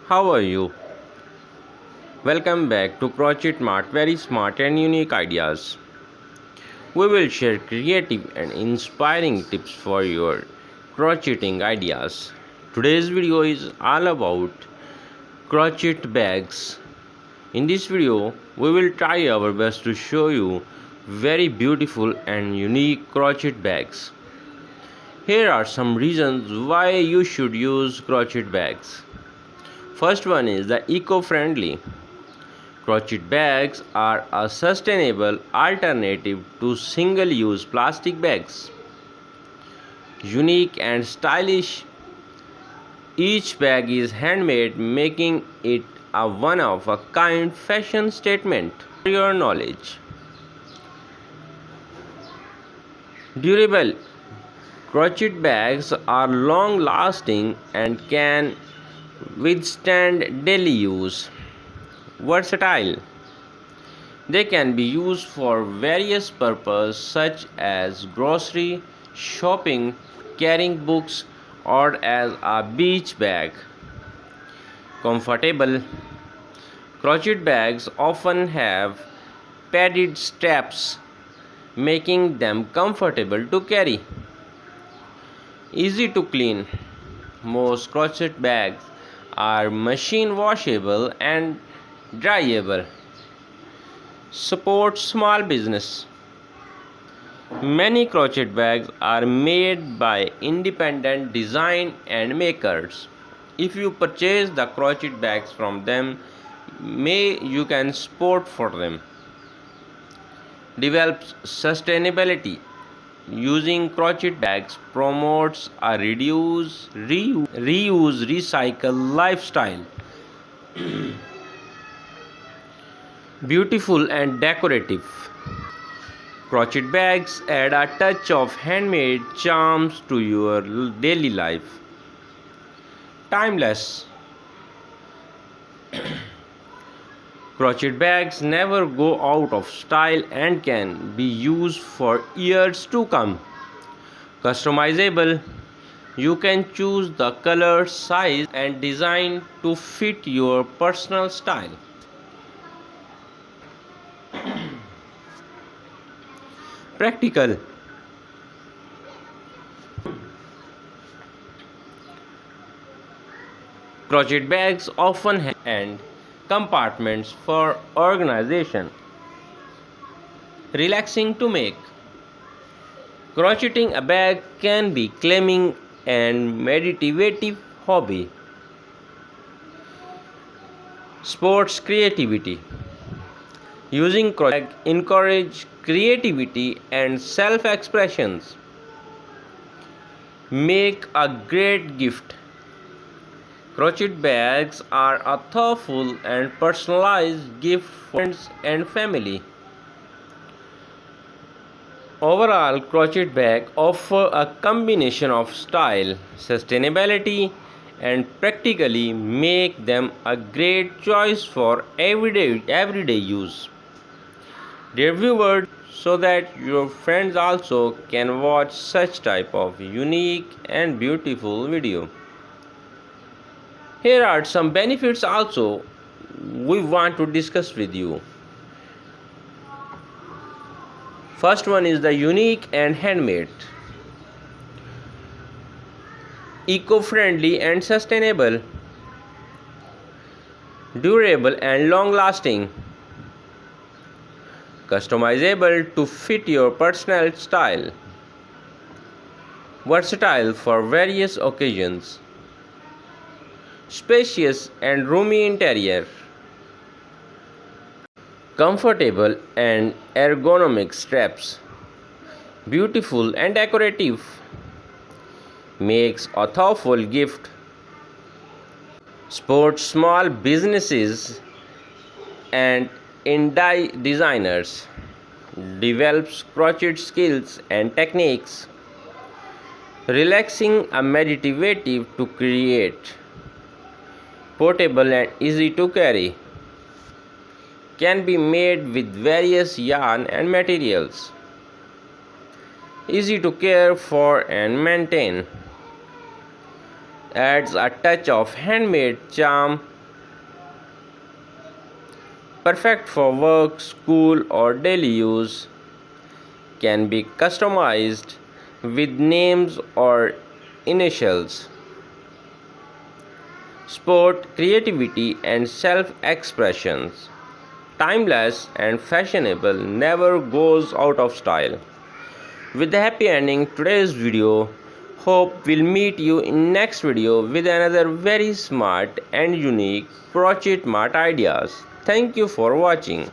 how are you? Welcome back to Crochet Smart, very smart and unique ideas. We will share creative and inspiring tips for your crocheting ideas. Today's video is all about crochet bags. In this video, we will try our best to show you very beautiful and unique crochet bags. Here are some reasons why you should use crochet bags. First one is the eco-friendly. Crochet bags are a sustainable alternative to single-use plastic bags. Unique and stylish, each bag is handmade, making it a one-of-a-kind fashion statement. For your knowledge, durable. Crochet bags are long-lasting and can withstand daily use. Versatile. They can be used for various purposes such as grocery, shopping, carrying books, or as a beach bag. Comfortable. Crochet bags often have padded straps, making them comfortable to carry. Easy to clean. Most crochet bags are machine washable and dryable. Support small business. Many crochet bags are made by independent design and makers. If you purchase the crochet bags from them, you can support for them. Develops sustainability. Using crochet bags promotes a reduce, reuse, recycle lifestyle. Beautiful and decorative. Crochet bags add a touch of handmade charms to your daily life. Timeless. Crochet bags never go out of style and can be used for years to come. Customizable. You can choose the color, size, and design to fit your personal style. Practical. Crochet bags often have and compartments for organization. Relaxing to make. Crocheting a bag can be calming and meditative hobby. Sports creativity. Using crochet encourage creativity and self-expressions. Make a great gift. Crochet bags are a thoughtful and personalized gift for friends and family. Overall, crochet bags offer a combination of style, sustainability, and practically make them a great choice for everyday use. Dear viewers, so that your friends also can watch such type of unique and beautiful video. Here are some benefits also we want to discuss with you. First one is the unique and handmade. Eco-friendly and sustainable. Durable and long-lasting. Customizable to fit your personal style. Versatile for various occasions. Spacious and roomy interior. Comfortable and ergonomic straps. Beautiful and decorative. Makes a thoughtful gift. Supports small businesses and indie designers. Develops crochet skills and techniques. Relaxing and meditative to create. Portable and easy to carry. Can be made with various yarn and materials. Easy to care for and maintain. Adds a touch of handmade charm perfect for work, school, or daily use, can be customized with names or initials. Sport, creativity, and self expressions. Timeless and fashionable, never goes out of style. With the happy ending today's video, hope we'll meet you in next video with another very smart and unique crochet mat ideas. Thank you for watching.